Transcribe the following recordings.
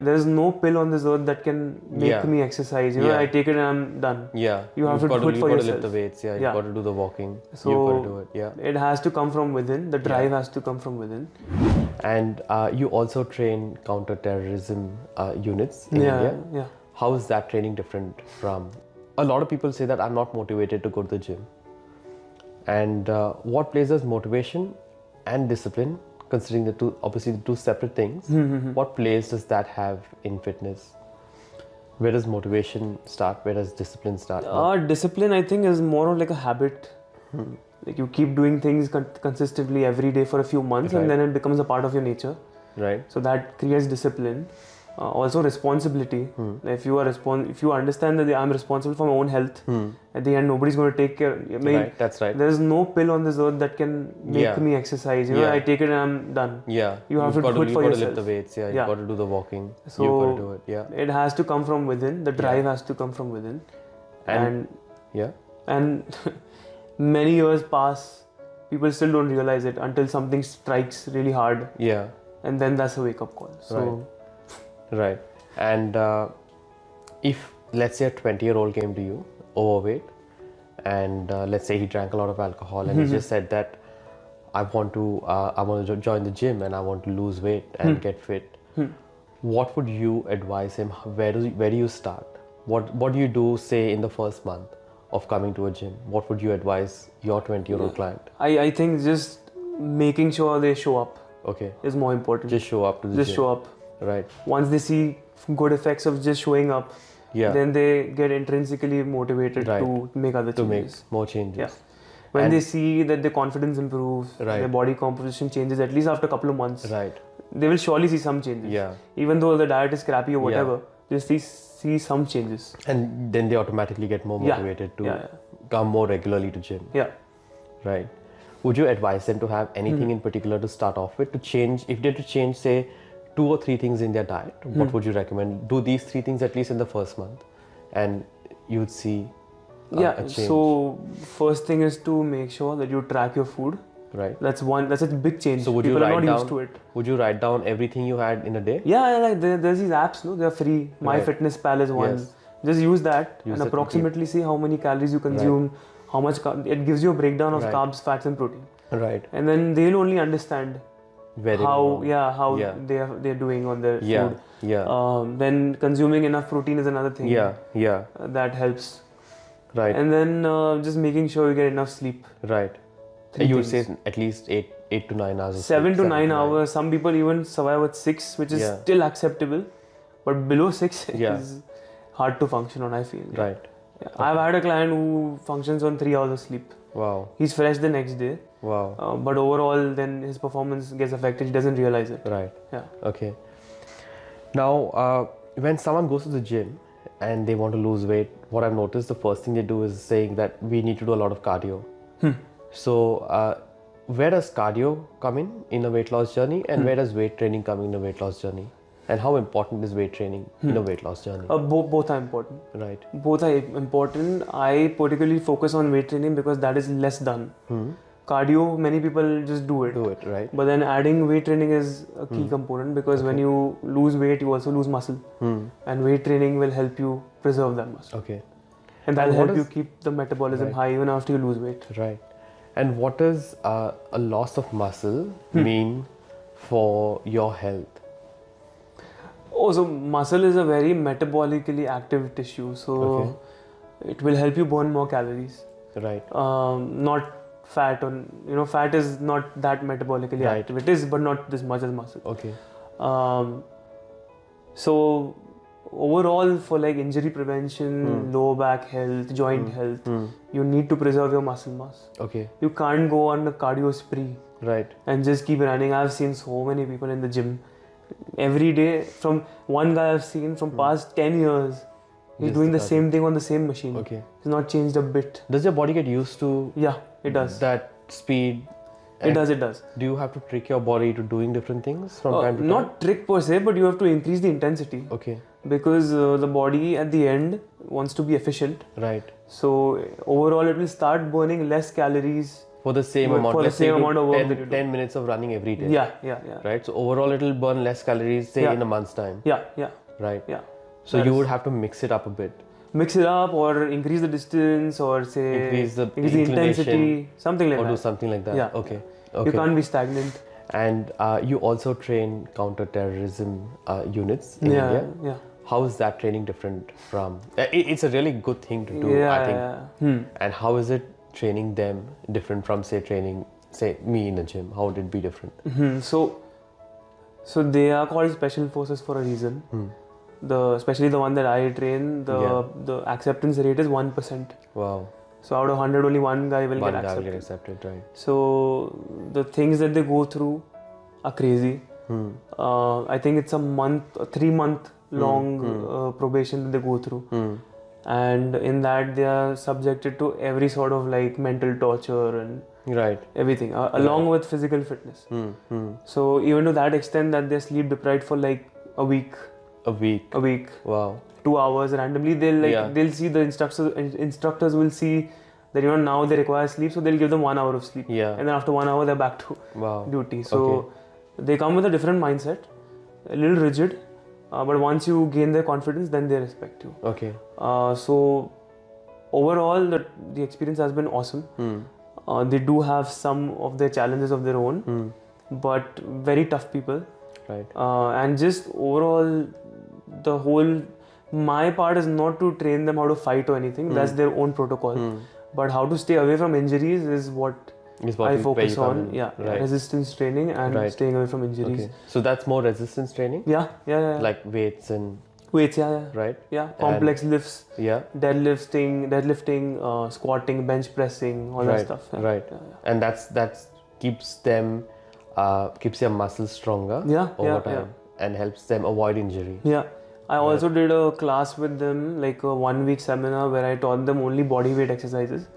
There's no pill on this earth that can make me exercise. I take it and I'm done. Yeah. You have to do it for yourself. You've got to lift the weights. Yeah. You've got to do the walking. So you've got to do it. Yeah. It has to come from within. The drive has to come from within. And you also train counter-terrorism units in India. Yeah. How is that training different from? A lot of people say that I'm not motivated to go to the gym. And what plays as motivation and discipline, considering the two, obviously the two separate things, what place does that have in fitness? Where does motivation start? Where does discipline start? Discipline, I think, is more of like a habit. Like you keep doing things consistently every day for a few months, and then it becomes a part of your nature. Right. So that creates discipline. Also responsibility. If you understand that I'm responsible for my own health, at the end nobody's going to take care. Right, that's right. There's no pill on this earth that can make me exercise. I take it and I'm done. Yeah. You have to do it for yourself. You've got to lift the weights. Yeah. You've got to do the walking. So you've got to do it. Yeah. It has to come from within. The drive has to come from within. And many years pass. People still don't realize it until something strikes really hard. Yeah. And then that's a wake-up call. So. Right. And if, let's say, a 20-year-old came to you, overweight, and let's say he drank a lot of alcohol, and he just said that I want to join the gym and I want to lose weight and get fit. What would you advise him? Where do you start? What do you do, say, in the first month of coming to a gym? What would you advise your 20-year-old client? I think just making sure they show up. Okay. Is more important. Just show up to the gym. Just show up. Right. Once they see good effects of just showing up, then they get intrinsically motivated to make other changes. To make more changes. Yeah. When they see that their confidence improves, their body composition changes at least after a couple of months, they will surely see some changes. Yeah. Even though the diet is crappy or whatever, they see some changes. And then they automatically get more motivated to come more regularly to gym. Yeah. Right. Would you advise them to have anything in particular to start off with, to change, if they had to change, say, 2 or 3 things in their diet, what would you recommend? Do these 3 things at least in the first month and you'd see a change. So first thing is to make sure that you track your food. Right. That's a big change. So People are not used to it. Would you write down everything you had in a day? Yeah, like there's these apps, no? They're free. MyFitnessPal is one. Yes. Just use that and approximately see how many calories you consume, how much it gives you a breakdown of carbs, fats and protein. Right. And then they'll only understand how they're doing on their food. Then consuming enough protein is another thing. That helps. Right. And then just making sure you get enough sleep. Right. You would say at least 8 to 9 hours. 7 to 9 hours. Some people even survive with 6, which is still acceptable. But below 6 is hard to function on, I feel. Right. Yeah. Okay. I've had a client who functions on 3 hours of sleep. Wow. He's fresh the next day. Wow. But overall, then his performance gets affected. He doesn't realize it. Right. Yeah. Okay. Now, when someone goes to the gym and they want to lose weight, what I've noticed, the first thing they do is saying that we need to do a lot of cardio. So, where does cardio come in a weight loss journey, and where does weight training come in a weight loss journey? And how important is weight training in a weight loss journey? Both are important. Right. Both are important. I particularly focus on weight training because that is less done. Cardio, many people just do it. Right. But then adding weight training is a key component because when you lose weight, you also lose muscle. And weight training will help you preserve that muscle. Okay. And that will help you keep the metabolism high even after you lose weight. Right. And what does a loss of muscle mean for your health? Oh, so muscle is a very metabolically active tissue. So it will help you burn more calories. Right. Not fat fat is not that metabolically active. It is, but not this much as muscle. Okay. So overall, for like injury prevention, low back health, joint health, you need to preserve your muscle mass. Okay. You can't go on a cardio spree. Right. And just keep running. I've seen so many people in the gym every day. From one guy I've seen from past 10 years, he's doing the same thing on the same machine. Okay. It's not changed a bit. Does your body get used to? Yeah, it does. That speed. It does. Do you have to trick your body to doing different things from time to time? Not trick per se, but you have to increase the intensity. Okay. Because the body at the end wants to be efficient. Right. So overall, it will start burning less calories For the same amount. For the same amount of work 10 minutes of running every day. Yeah. Right. So overall, it will burn less calories, say in a month's time. Yeah. Right. Yeah. So you would have to mix it up a bit. Mix it up, or increase the distance, or say increase the intensity, something like that. Or do something like that. Yeah. Okay. You can't be stagnant. And you also train counter-terrorism units in India. Yeah. How is that training different from? It's a really good thing to do, I think. And how is it training them different from, say, training, say, me in a gym? How would it be different? So they are called special forces for a reason. Especially the one that I train, the acceptance rate is 1%. Wow. So out of 100, only one guy will get accepted. Right. So the things that they go through are crazy. I think it's a 3-month long probation that they go through. And in that they are subjected to every sort of like mental torture and everything, along with physical fitness. So even to that extent that they're sleep deprived for like a week. Wow. 2 hours randomly. They'll see the instructors will see that now they require sleep, so they'll give them 1 hour of sleep. And then after 1 hour they're back to duty. So they come with a different mindset, a little rigid, but once you gain their confidence, then they respect you. Okay. So overall the experience has been awesome. They do have some of their challenges of their own, but very tough people. Right. And just overall, my part is not to train them how to fight or anything. That's their own protocol. But how to stay away from injuries is what I focus on. Resistance training and staying away from injuries. Okay. So that's more resistance training? Yeah. Like weights, Right? Yeah. Complex lifts. Yeah. Deadlifting, squatting, bench pressing, all that stuff. Yeah. Right. And that's keeps them keeps your muscles stronger over time and helps them avoid injury. Yeah. I also did a class with them, like a 1-week seminar where I taught them only body weight exercises,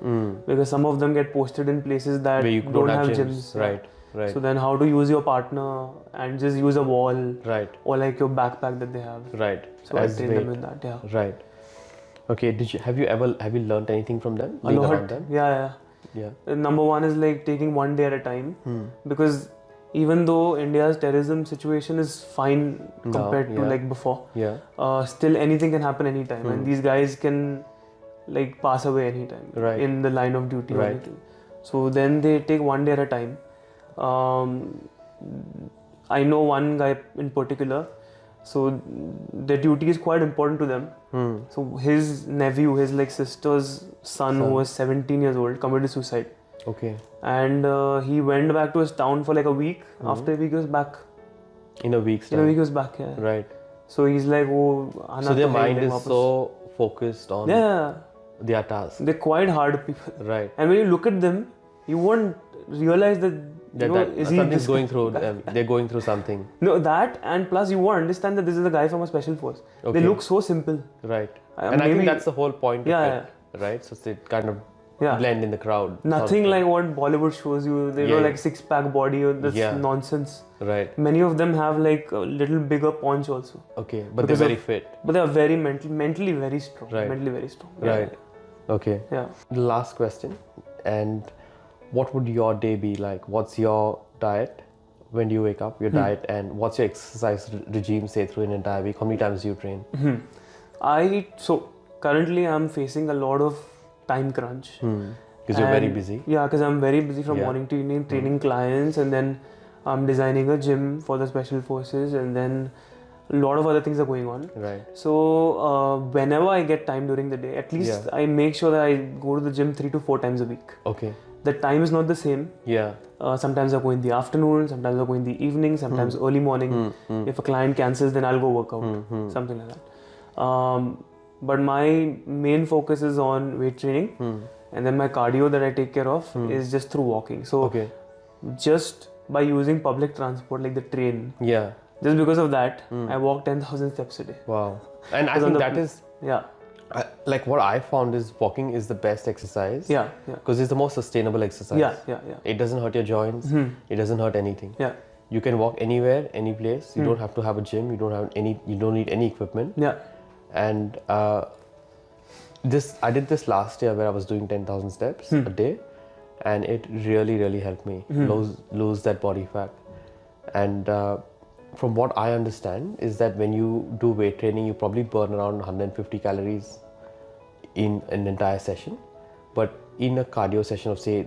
because some of them get posted in places that don't have gyms. Right. So then how to use your partner and just use a wall, or like your backpack that they have. Right. So I train them in that. Yeah. Right. Okay. Have you learned anything from them? A lot. Yeah. Number one is like taking one day at a time, because even though India's terrorism situation is fine compared to like before, still anything can happen anytime, and these guys can like pass away anytime in the line of duty or anything. So then they take one day at a time. I know one guy in particular, so their duty is quite important to them. So his nephew, his like sister's son, who was 17 years old, committed suicide. Okay. And he went back to his town for like a week. After a week he was back. In a week's time? In a week he was back, yeah. Right. So he's like, so their mind is so focused on their task. They're quite hard people. Right. And when you look at them, you won't realize that something's going through them. They're going through something. No, that, and plus you won't understand that this is a guy from a special force. Okay. They look so simple. Right. And I think that's the whole point of it. Right. So they kind of blend in the crowd. Nothing like what Bollywood shows you. They know like 6-pack body or this nonsense. Right. Many of them have like a little bigger paunch also. Okay. But they're very fit. But they are very mentally very strong. Right. Mentally very strong. Right. Okay. Yeah. The last question. And what would your day be like? What's your diet? When do you wake up? Your diet, and what's your exercise regime, say, through an entire week? How many times do you train? So currently I'm facing a lot of time crunch. Because you're very busy. Yeah, because I'm very busy from morning to evening, training clients, and then I'm designing a gym for the special forces, and then a lot of other things are going on. Right. So whenever I get time during the day, at least I make sure that I go to the gym 3 to 4 times a week. Okay. The time is not the same. Yeah. Sometimes I go in the afternoon, sometimes I go in the evening, sometimes early morning. If a client cancels, then I'll go work out, something like that. But my main focus is on weight training, and then my cardio that I take care of is just through walking. So just by using public transport like the train, just because of that, I walk 10,000 steps a day. Wow. And I think that is like what I found is walking is the best exercise. Because it's the most sustainable exercise. It doesn't hurt your joints. It doesn't hurt anything. You can walk anywhere, any place. You don't have to have a gym. You don't need any equipment. And I did this last year where I was doing 10,000 steps a day, and it really helped me lose that body fat. And from what I understand is that when you do weight training, you probably burn around 150 calories in an entire session, but in a cardio session of say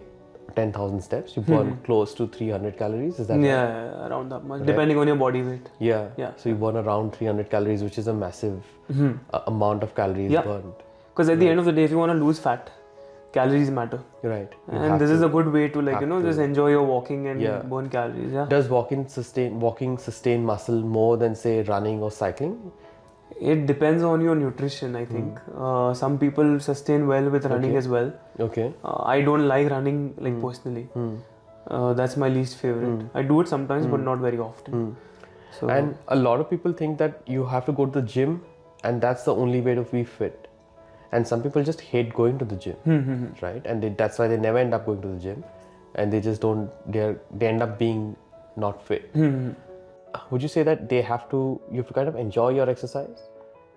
10,000 steps, you burn close to 300 calories. Is that right? Yeah, around that much, depending on your body weight. Yeah. Yeah. So you burn around 300 calories, which is a massive amount of calories burned. Because at the end of the day, if you want to lose fat, calories matter. Right. And this is a good way to just enjoy your walking and burn calories. Yeah. Does walking sustain muscle more than say running or cycling? It depends on your nutrition, I think. Some people sustain well with running as well. Okay. I don't like running personally. That's my least favorite. I do it sometimes, but not very often. So, and a lot of people think that you have to go to the gym and that's the only way to be fit. And some people just hate going to the gym, right? And that's why they never end up going to the gym, and they just don't. They end up being not fit. Would you say that you have to kind of enjoy your exercise?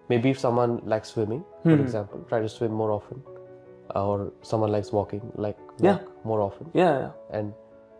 Maybe if someone likes swimming, for example, try to swim more often, or someone likes walking, walk more often. Yeah. And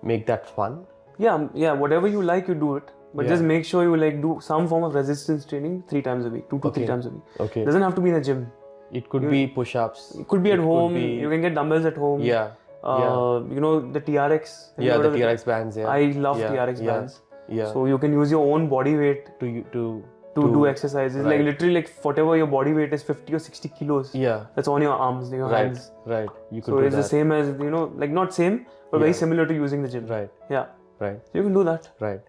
make that fun. Yeah. Whatever you like, you do it. But just make sure you do some form of resistance training 3 times a week, 2 to 3 times a week. Okay. Doesn't have to be in a gym. It could be push-ups. It could be at home. You can get dumbbells at home. Yeah. The TRX. The TRX bands. Yeah. I love TRX bands. Yeah. So you can use your own body weight to do exercises. Right. Literally whatever your body weight is, 50 or 60 kilos. Yeah. That's on your arms, your hands. Right. You could so do it's that. the same as not same, but very similar to using the gym. Right. Yeah. Right. So you can do that. Right.